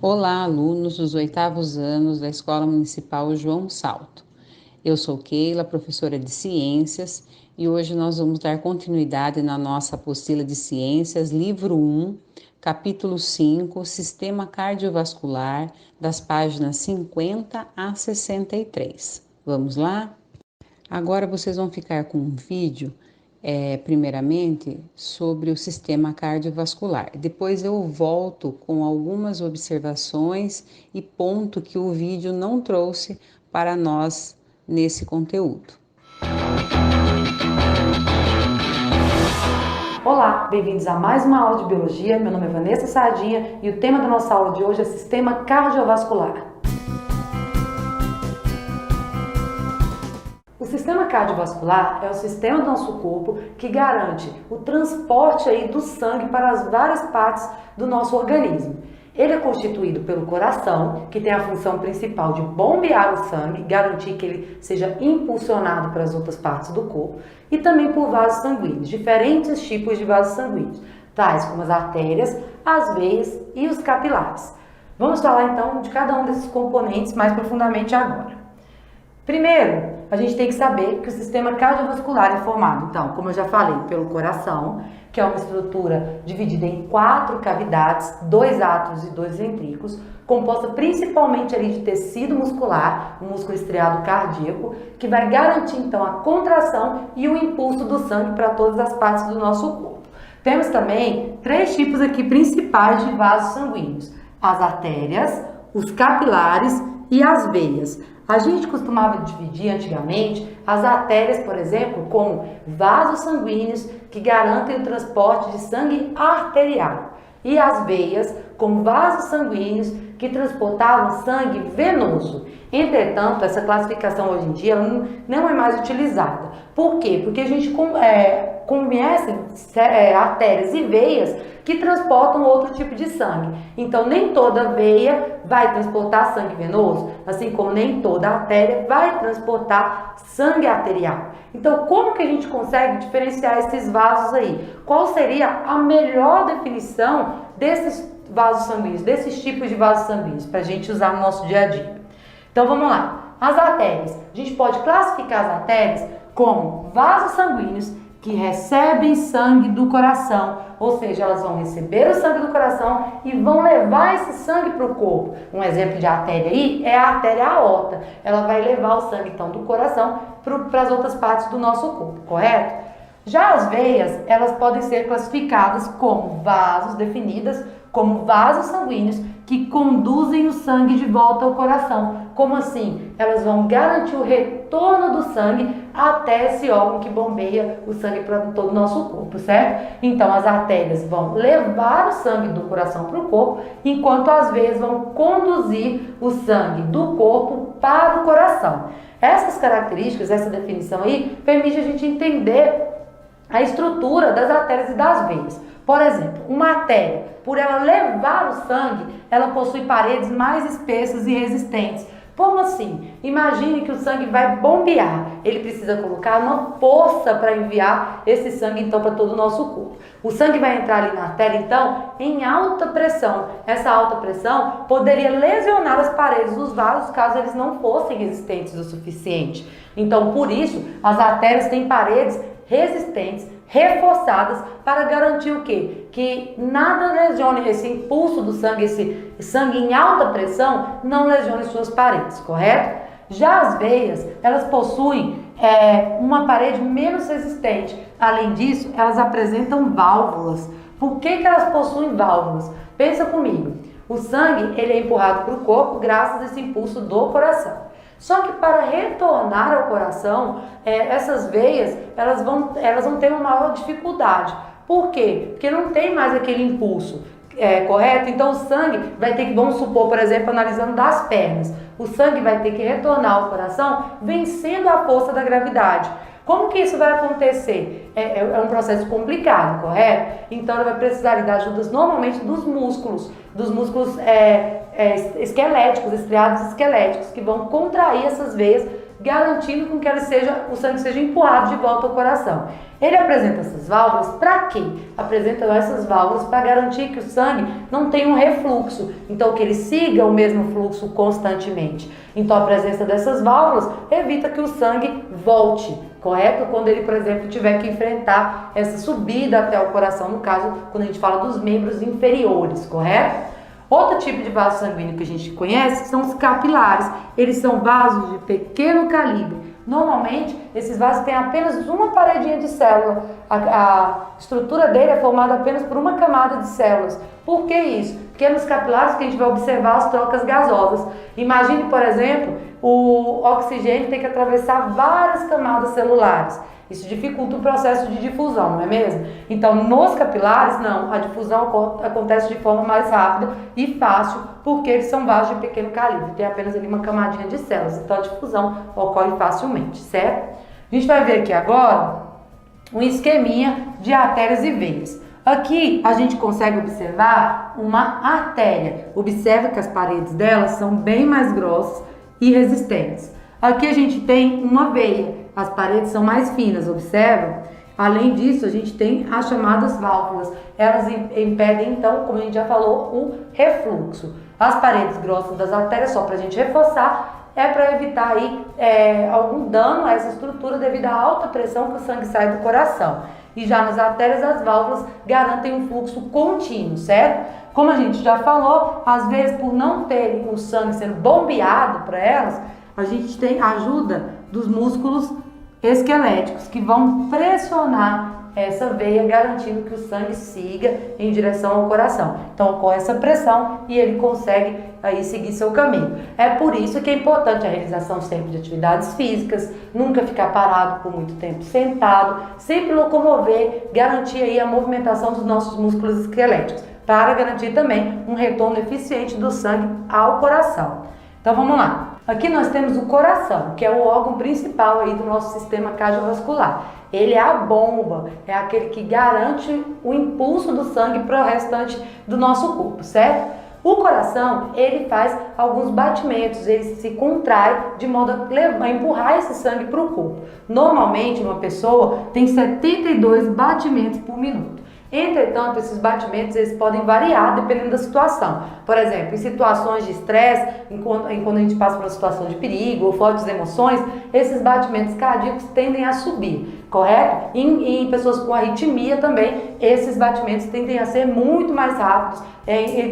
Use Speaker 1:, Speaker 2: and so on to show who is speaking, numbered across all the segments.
Speaker 1: Olá, alunos dos oitavos anos da Escola Municipal João Salto. Eu sou Keila, professora de Ciências, e hoje nós vamos dar continuidade na nossa apostila de Ciências, livro 1, capítulo 5, Sistema Cardiovascular, das páginas 50 a 63. Vamos lá? Agora vocês vão ficar com um vídeo primeiramente sobre o sistema cardiovascular. Depois eu volto com algumas observações e ponto que o vídeo não trouxe para nós nesse conteúdo.
Speaker 2: Olá, bem-vindos a mais uma aula de Biologia. Meu nome é Vanessa Sardinha e o tema da nossa aula de hoje é Sistema Cardiovascular. O sistema cardiovascular é o sistema do nosso corpo que garante o transporte do sangue para as várias partes do nosso organismo. Ele é constituído pelo coração, que tem a função principal de bombear o sangue, garantir que ele seja impulsionado para as outras partes do corpo, e também por vasos sanguíneos, diferentes tipos de vasos sanguíneos, tais como as artérias, as veias e os capilares. Vamos falar então de cada um desses componentes mais profundamente agora. Primeiro, a gente tem que saber que o sistema cardiovascular é formado, então, como eu já falei, pelo coração, que é uma estrutura dividida em 4 cavidades, 2 átrios e 2 ventrículos, composta principalmente de tecido muscular, o músculo estriado cardíaco, que vai garantir então a contração e o impulso do sangue para todas as partes do nosso corpo. Temos também 3 tipos aqui principais de vasos sanguíneos: as artérias, os capilares e as veias. A gente costumava dividir antigamente as artérias, por exemplo, como vasos sanguíneos que garantem o transporte de sangue arterial, e as veias como vasos sanguíneos que transportavam sangue venoso. Entretanto, essa classificação hoje em dia não é mais utilizada. Por quê? Porque a gente conhece artérias e veias que transportam outro tipo de sangue. Então, nem toda veia vai transportar sangue venoso, assim como nem toda artéria vai transportar sangue arterial. Então, como que a gente consegue diferenciar esses vasos aí? Qual seria a melhor definição desses vasos sanguíneos, desses tipos de vasos sanguíneos, para a gente usar no nosso dia a dia? Então, vamos lá. As artérias. A gente pode classificar as artérias como vasos sanguíneos que recebem sangue do coração, ou seja, elas vão receber o sangue do coração e vão levar esse sangue para o corpo. Um exemplo de artéria aí é a artéria aorta. Ela vai levar o sangue então do coração para as outras partes do nosso corpo, correto? Já as veias, elas podem ser classificadas como vasos, definidas como vasos sanguíneos que conduzem o sangue de volta ao coração. Como assim? Elas vão garantir o retorno do sangue até esse órgão que bombeia o sangue para todo o nosso corpo, certo? Então, as artérias vão levar o sangue do coração para o corpo, enquanto as veias vão conduzir o sangue do corpo para o coração. Essas características, essa definição aí, permite a gente entender a estrutura das artérias e das veias. Por exemplo, uma artéria, por ela levar o sangue, ela possui paredes mais espessas e resistentes. Como assim? Imagine que o sangue vai bombear. Ele precisa colocar uma força para enviar esse sangue então para todo o nosso corpo. O sangue vai entrar ali na artéria então em alta pressão. Essa alta pressão poderia lesionar as paredes dos vasos caso eles não fossem resistentes o suficiente. Então, por isso, as artérias têm paredes resistentes, reforçadas, para garantir o quê? Que nada lesione esse impulso do sangue, esse sangue em alta pressão, não lesione suas paredes, correto? Já as veias, elas possuem uma parede menos resistente. Além disso, elas apresentam válvulas. Por que elas possuem válvulas? Pensa comigo. O sangue ele é empurrado para o corpo graças a esse impulso do coração. Só que para retornar ao coração, essas veias elas vão ter uma maior dificuldade. Por quê? Porque não tem mais aquele impulso, correto? Então o sangue vai ter que, vamos supor, por exemplo, analisando das pernas, o sangue vai ter que retornar ao coração vencendo a força da gravidade. Como que isso vai acontecer? É um processo complicado, correto? Então ele vai precisar de ajudas normalmente dos músculos esqueléticos, estriados esqueléticos, que vão contrair essas veias garantindo com que o sangue seja empurrado de volta ao coração. Ele apresenta essas válvulas para quê? Apresenta essas válvulas para garantir que o sangue não tenha um refluxo, então que ele siga o mesmo fluxo constantemente. Então a presença dessas válvulas evita que o sangue volte, correto? Quando ele, por exemplo, tiver que enfrentar essa subida até o coração, no caso, quando a gente fala dos membros inferiores, correto? Outro tipo de vaso sanguíneo que a gente conhece são os capilares. Eles são vasos de pequeno calibre. Normalmente, esses vasos têm apenas uma paredinha de célula. A estrutura dele é formada apenas por uma camada de células. Por que isso? Porque é nos capilares que a gente vai observar as trocas gasosas. Imagine, por exemplo, o oxigênio tem que atravessar várias camadas celulares. Isso dificulta o processo de difusão, não é mesmo? Então, nos capilares, não. A difusão acontece de forma mais rápida e fácil, porque eles são vasos de pequeno calibre. Tem apenas ali uma camadinha de células. Então, a difusão ocorre facilmente, certo? A gente vai ver aqui agora um esqueminha de artérias e veias. Aqui, a gente consegue observar uma artéria. Observa que as paredes delas são bem mais grossas e resistentes. Aqui a gente tem uma veia. As paredes são mais finas, observa? Além disso, a gente tem as chamadas válvulas. Elas impedem, então, como a gente já falou, o refluxo. As paredes grossas das artérias, só para a gente reforçar, é para evitar aí, algum dano a essa estrutura devido à alta pressão que o sangue sai do coração. E já nas artérias, as válvulas garantem um fluxo contínuo, certo? Como a gente já falou, às vezes, por não terem o sangue sendo bombeado para elas, a gente tem a ajuda dos músculos esqueléticos que vão pressionar essa veia, garantindo que o sangue siga em direção ao coração. Então ocorre essa pressão e ele consegue aí seguir seu caminho. É por isso que é importante a realização sempre de atividades físicas, nunca ficar parado por muito tempo sentado, sempre locomover, garantir aí a movimentação dos nossos músculos esqueléticos, para garantir também um retorno eficiente do sangue ao coração. Então vamos lá. Aqui nós temos o coração, que é o órgão principal aí do nosso sistema cardiovascular. Ele é a bomba, é aquele que garante o impulso do sangue para o restante do nosso corpo, certo? O coração, ele faz alguns batimentos, ele se contrai de modo a empurrar esse sangue para o corpo. Normalmente, uma pessoa tem 72 batimentos por minuto. Entretanto, esses batimentos eles podem variar dependendo da situação. Por exemplo, em situações de estresse, quando a gente passa por uma situação de perigo ou fortes emoções, esses batimentos cardíacos tendem a subir, correto? E em pessoas com arritmia também, esses batimentos tendem a ser muito mais rápidos,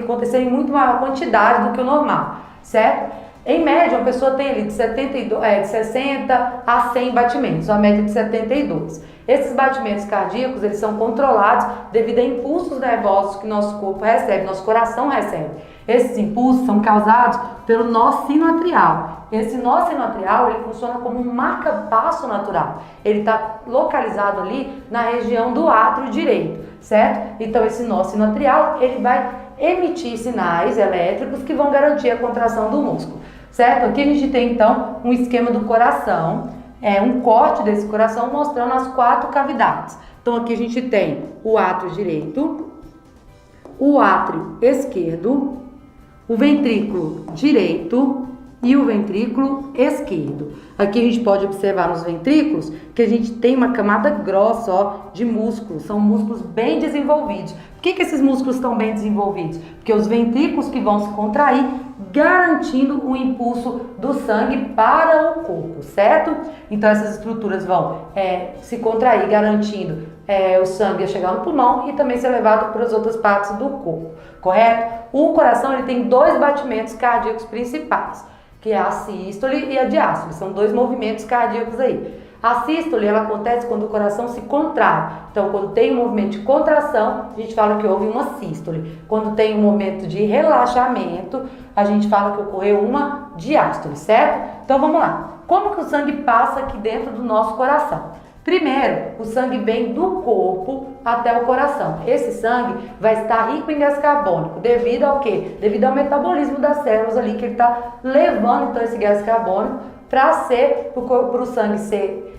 Speaker 2: acontecer em muito maior quantidade do que o normal, certo? Em média, uma pessoa tem ali de 60 a 100 batimentos, uma média de 72. Esses batimentos cardíacos, eles são controlados devido a impulsos nervosos que nosso corpo recebe, nosso coração recebe. Esses impulsos são causados pelo nó sinoatrial. Esse nó sinoatrial, ele funciona como um marca-passo natural. Ele está localizado ali na região do átrio direito, certo? Então, esse nó sinoatrial, ele vai emitir sinais elétricos que vão garantir a contração do músculo, certo? Aqui a gente tem, então, um esquema do coração, um corte desse coração mostrando as 4 cavidades. Então, aqui a gente tem o átrio direito, o átrio esquerdo, o ventrículo direito e o ventrículo esquerdo. Aqui a gente pode observar nos ventrículos que a gente tem uma camada grossa, ó, de músculos, são músculos bem desenvolvidos. Por que esses músculos estão bem desenvolvidos? Porque os ventrículos que vão se contrair, garantindo o impulso do sangue para o corpo, certo? Então essas estruturas vão se contrair, garantindo o sangue a chegar no pulmão e também ser levado para as outras partes do corpo, correto? O coração ele tem 2 batimentos cardíacos principais, que é a sístole e a diástole, são 2 movimentos cardíacos aí. A sístole ela acontece quando o coração se contrai. Então, quando tem um movimento de contração, a gente fala que houve uma sístole. Quando tem um momento de relaxamento, a gente fala que ocorreu uma diástole, certo? Então, vamos lá. Como que o sangue passa aqui dentro do nosso coração? Primeiro, o sangue vem do corpo até o coração. Esse sangue vai estar rico em gás carbônico. Devido ao quê? Devido ao metabolismo das células ali, que ele está levando então esse gás carbônico para o sangue ser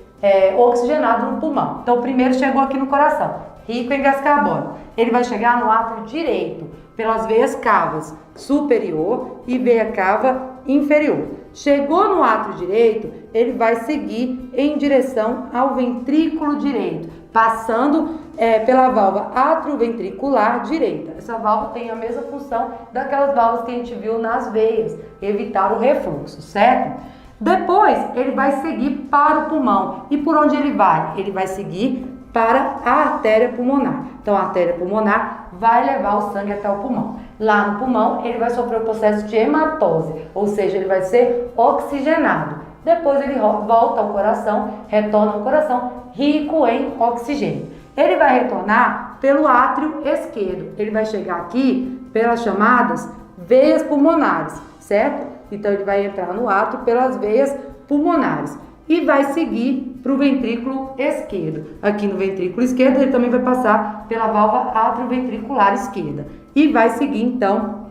Speaker 2: oxigenado no pulmão. Então, o primeiro chegou aqui no coração, rico em gás carbônico. Ele vai chegar no átrio direito. pelas veias cavas superior e veia cava inferior. Chegou no átrio direito, ele vai seguir em direção ao ventrículo direito, passando pela válvula atrioventricular direita. Essa válvula tem a mesma função daquelas válvulas que a gente viu nas veias, evitar o refluxo, certo? Depois, ele vai seguir para o pulmão. E por onde ele vai? Ele vai seguir para a artéria pulmonar. Então, a artéria pulmonar vai levar o sangue até o pulmão. Lá no pulmão, ele vai sofrer o processo de hematose, ou seja, ele vai ser oxigenado. Depois ele volta ao coração, retorna ao coração, rico em oxigênio. Ele vai retornar pelo átrio esquerdo. Ele vai chegar aqui pelas chamadas veias pulmonares, certo? Então, ele vai entrar no átrio pelas veias pulmonares e vai seguir para o ventrículo esquerdo. Aqui no ventrículo esquerdo, ele também vai passar pela válvula atrioventricular esquerda e vai seguir, então,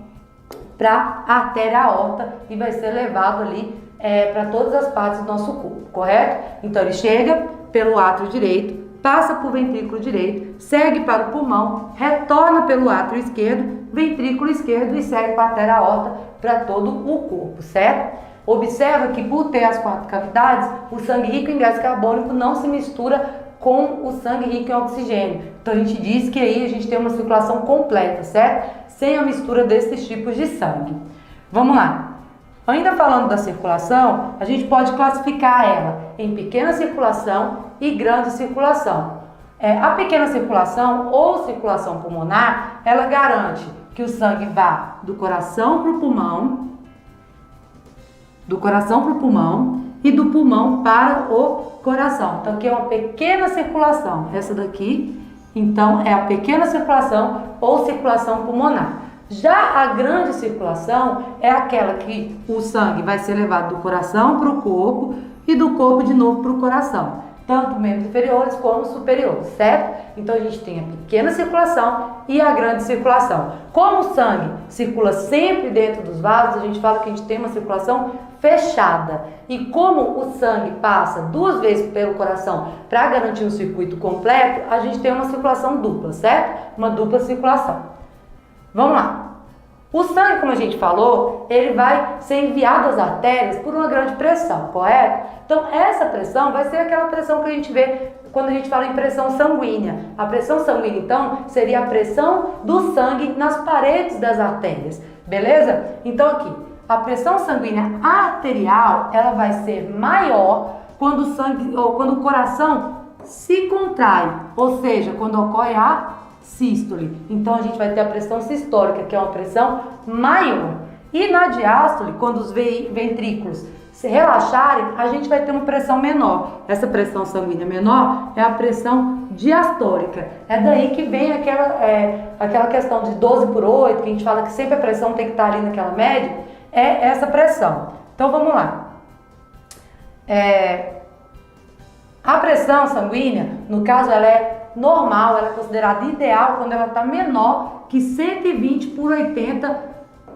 Speaker 2: para a artéria aorta e vai ser levado ali para todas as partes do nosso corpo, correto? Então, ele chega pelo átrio direito, passa por ventrículo direito, segue para o pulmão, retorna pelo átrio esquerdo, ventrículo esquerdo e segue para a artéria aorta para todo o corpo, certo? Observa que por ter as 4 cavidades, o sangue rico em gás carbônico não se mistura com o sangue rico em oxigênio. Então a gente diz que aí a gente tem uma circulação completa, certo? Sem a mistura desses tipos de sangue. Vamos lá. Ainda falando da circulação, a gente pode classificar ela em pequena circulação e grande circulação. A pequena circulação ou circulação pulmonar, ela garante que o sangue vá do coração para o pulmão, e do pulmão para o coração. Então aqui é uma pequena circulação. Essa daqui, então, é a pequena circulação ou circulação pulmonar. Já a grande circulação é aquela que o sangue vai ser levado do coração para o corpo e do corpo de novo para o coração, tanto membros inferiores como superiores, certo? Então a gente tem a pequena circulação e a grande circulação. Como o sangue circula sempre dentro dos vasos, a gente fala que a gente tem uma circulação fechada. E como o sangue passa 2 vezes pelo coração para garantir um circuito completo, a gente tem uma circulação dupla, certo? Uma dupla circulação. Vamos lá. O sangue, como a gente falou, ele vai ser enviado às artérias por uma grande pressão, correto? Então, essa pressão vai ser aquela pressão que a gente vê quando a gente fala em pressão sanguínea. A pressão sanguínea, então, seria a pressão do sangue nas paredes das artérias, beleza? Então, aqui, a pressão sanguínea arterial, ela vai ser maior quando o sangue, ou quando o coração se contrai, ou seja, quando ocorre a sístole. Então a gente vai ter a pressão sistólica, que é uma pressão maior. E na diástole, quando os ventrículos se relaxarem, a gente vai ter uma pressão menor. Essa pressão sanguínea menor é a pressão diastólica. É daí que vem aquela questão de 12/8, que a gente fala que sempre a pressão tem que estar ali naquela média, é essa pressão. Então vamos lá. A pressão sanguínea, no caso, ela é normal, ela é considerada ideal quando ela está menor que 120/80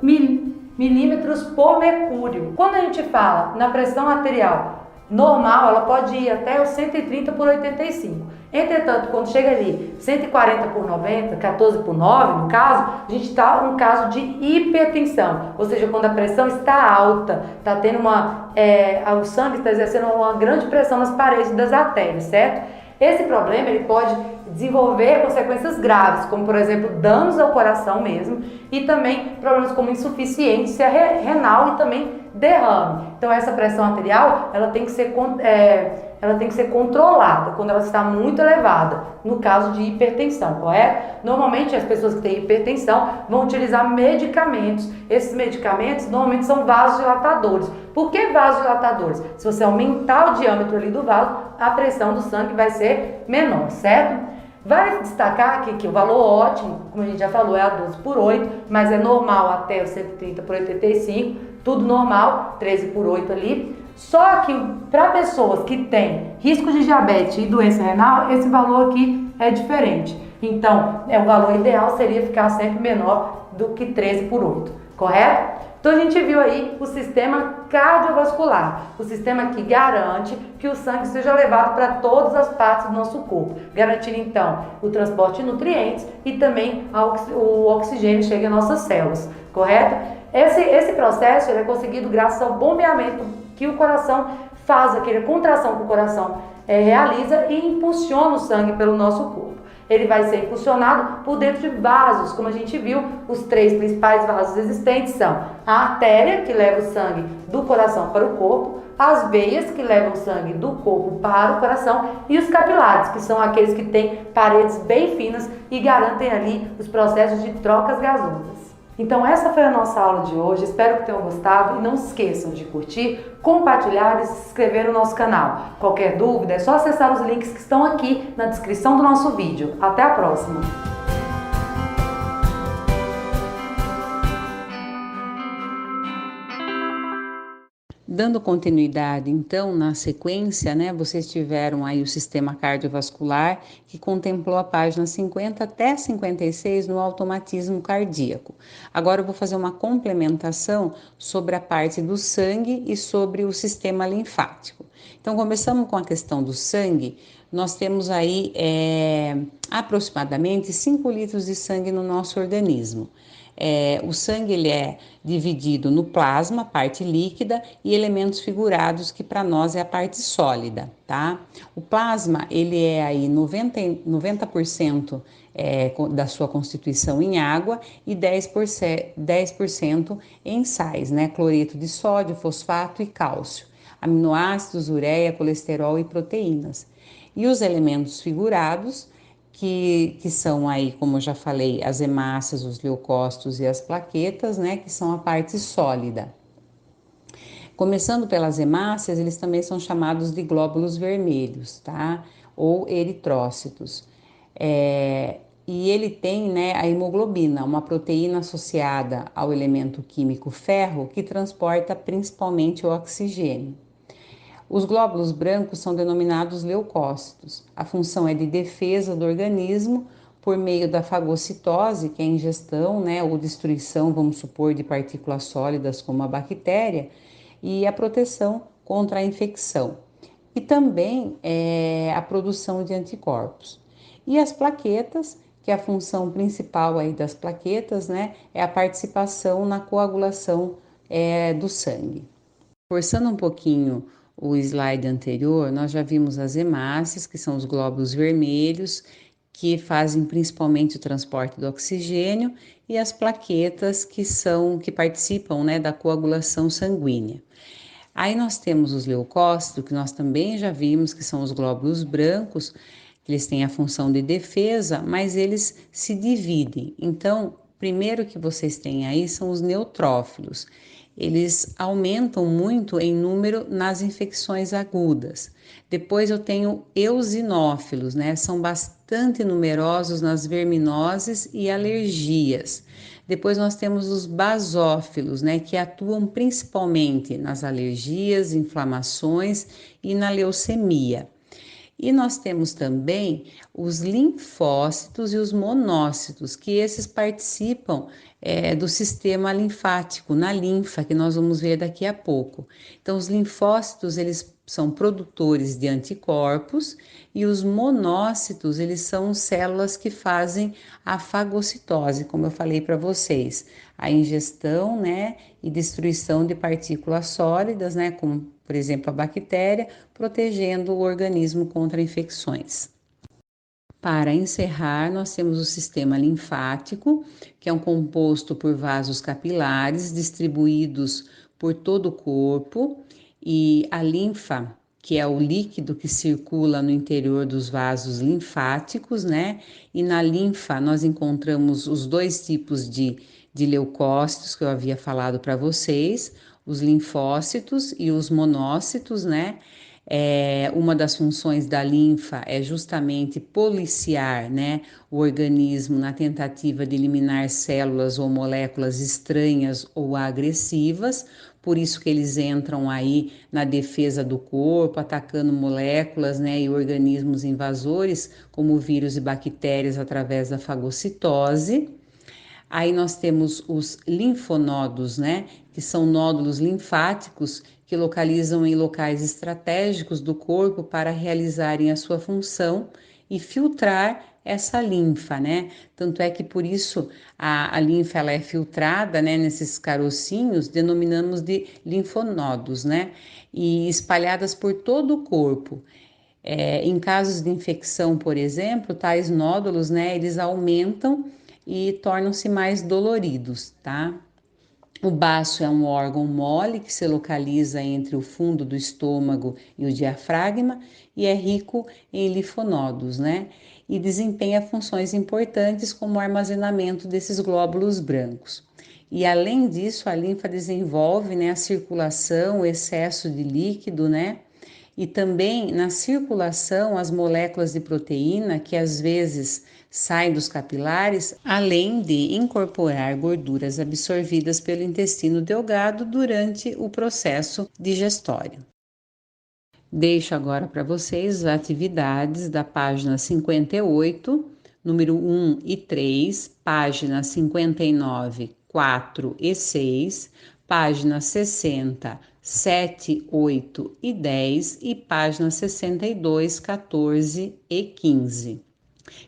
Speaker 2: milímetros por mercúrio. Quando a gente fala na pressão arterial normal, ela pode ir até os 130/85. Entretanto, quando chega ali 140/90, 14/9 no caso, a gente está num caso de hipertensão, ou seja, quando a pressão está alta, está tendo o sangue está exercendo uma grande pressão nas paredes das artérias, certo? Esse problema ele pode desenvolver consequências graves, como por exemplo danos ao coração mesmo, e também problemas como insuficiência renal e também derrame. Então essa pressão arterial ela tem que ser controlada quando ela está muito elevada, no caso de hipertensão, correto? Normalmente as pessoas que têm hipertensão vão utilizar medicamentos. Esses medicamentos normalmente são vasodilatadores. Por que vasodilatadores? Se você aumentar o diâmetro ali do vaso, a pressão do sangue vai ser menor, certo? Vale destacar aqui que o valor ótimo, como a gente já falou, é a 12/8, mas é normal até o 130/85, tudo normal, 13/8 ali. Só que para pessoas que têm risco de diabetes e doença renal, esse valor aqui é diferente. Então, o valor ideal seria ficar sempre menor do que 13/8, correto? Então a gente viu aí o sistema cardiovascular, o sistema que garante que o sangue seja levado para todas as partes do nosso corpo, garantindo então o transporte de nutrientes e também o oxigênio chega às nossas células, correto? Esse processo ele é conseguido graças ao bombeamento que o coração faz, aquela contração que o coração realiza e impulsiona o sangue pelo nosso corpo. Ele vai ser impulsionado por dentro de vasos, como a gente viu, os 3 principais vasos existentes são a artéria, que leva o sangue do coração para o corpo, as veias, que levam o sangue do corpo para o coração, e os capilares, que são aqueles que têm paredes bem finas e garantem ali os processos de trocas gasosas. Então essa foi a nossa aula de hoje, espero que tenham gostado e não se esqueçam de curtir, compartilhar e se inscrever no nosso canal. Qualquer dúvida é só acessar os links que estão aqui na descrição do nosso vídeo. Até a próxima!
Speaker 1: Dando continuidade, então, na sequência, né, vocês tiveram aí o sistema cardiovascular, que contemplou a página 50 até 56 no automatismo cardíaco. Agora eu vou fazer uma complementação sobre a parte do sangue e sobre o sistema linfático. Então, começamos com a questão do sangue. Nós temos aí aproximadamente 5 litros de sangue no nosso organismo. O sangue ele é dividido no plasma, parte líquida, e elementos figurados, que para nós é a parte sólida, tá? O plasma ele é aí 90% da sua constituição em água e 10% em sais, né? Cloreto de sódio, fosfato e cálcio, aminoácidos, ureia, colesterol e proteínas. E os elementos figurados, que são aí, como eu já falei, as hemácias, os leucócitos e as plaquetas, né, que são a parte sólida. Começando pelas hemácias, eles também são chamados de glóbulos vermelhos, tá? Ou eritrócitos. E ele tem, né, a hemoglobina, uma proteína associada ao elemento químico ferro, que transporta principalmente o oxigênio. Os glóbulos brancos são denominados leucócitos. A função é de defesa do organismo por meio da fagocitose, que é a ingestão, né, ou destruição, vamos supor, de partículas sólidas como a bactéria, e a proteção contra a infecção. E também a produção de anticorpos. E as plaquetas, que a função principal aí das plaquetas, né, é a participação na coagulação do sangue. Forçando um pouquinho o slide anterior, nós já vimos as hemácias, que são os glóbulos vermelhos, que fazem principalmente o transporte do oxigênio, e as plaquetas, que participam, né, da coagulação sanguínea. Aí nós temos os leucócitos, que nós também já vimos, que são os glóbulos brancos, que eles têm a função de defesa, mas eles se dividem. Então, primeiro que vocês têm aí são os neutrófilos. Eles aumentam muito em número nas infecções agudas. Depois eu tenho eosinófilos, né? São bastante numerosos nas verminoses e alergias. Depois nós temos os basófilos, né? Que atuam principalmente nas alergias, inflamações e na leucemia. E nós temos também os linfócitos e os monócitos, que esses participam do sistema linfático, na linfa, que nós vamos ver daqui a pouco. Então, os linfócitos, eles são produtores de anticorpos, e os monócitos, eles são células que fazem a fagocitose, como eu falei para vocês, a ingestão, né, e destruição de partículas sólidas, né, como, por exemplo, a bactéria, protegendo o organismo contra infecções. Para encerrar, nós temos o sistema linfático, que é um composto por vasos capilares distribuídos por todo o corpo, e a linfa, que é o líquido que circula no interior dos vasos linfáticos, né? E na linfa nós encontramos os 2 tipos de leucócitos que eu havia falado para vocês, os linfócitos e os monócitos, né? Uma das funções da linfa é justamente policiar, né, o organismo na tentativa de eliminar células ou moléculas estranhas ou agressivas, por isso que eles entram aí na defesa do corpo, atacando moléculas, né, e organismos invasores, como vírus e bactérias, através da fagocitose. Aí nós temos os linfonodos, né? Que são nódulos linfáticos que localizam em locais estratégicos do corpo para realizarem a sua função e filtrar essa linfa, né? Tanto é que por isso a linfa ela é filtrada, né, nesses carocinhos, denominamos de linfonodos, né? E espalhadas por todo o corpo. Em casos de infecção, por exemplo, tais nódulos, né, eles aumentam e tornam-se mais doloridos, tá? O baço é um órgão mole que se localiza entre o fundo do estômago e o diafragma e é rico em linfonodos, né? E desempenha funções importantes como o armazenamento desses glóbulos brancos. E além disso, a linfa desenvolve, né, a circulação, o excesso de líquido, né? E também na circulação as moléculas de proteína que às vezes saem dos capilares, além de incorporar gorduras absorvidas pelo intestino delgado durante o processo digestório. Deixo agora para vocês as atividades da página 58, número 1 e 3, página 59, 4 e 6, página 60, 7, 8 e 10 e página 62, 14 e 15.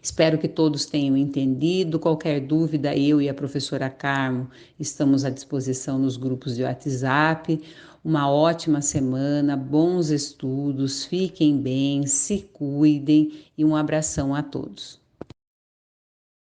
Speaker 1: Espero que todos tenham entendido. Qualquer dúvida, eu e a professora Carmo estamos à disposição nos grupos de WhatsApp. Uma ótima semana, bons estudos, fiquem bem, se cuidem e um abração a todos.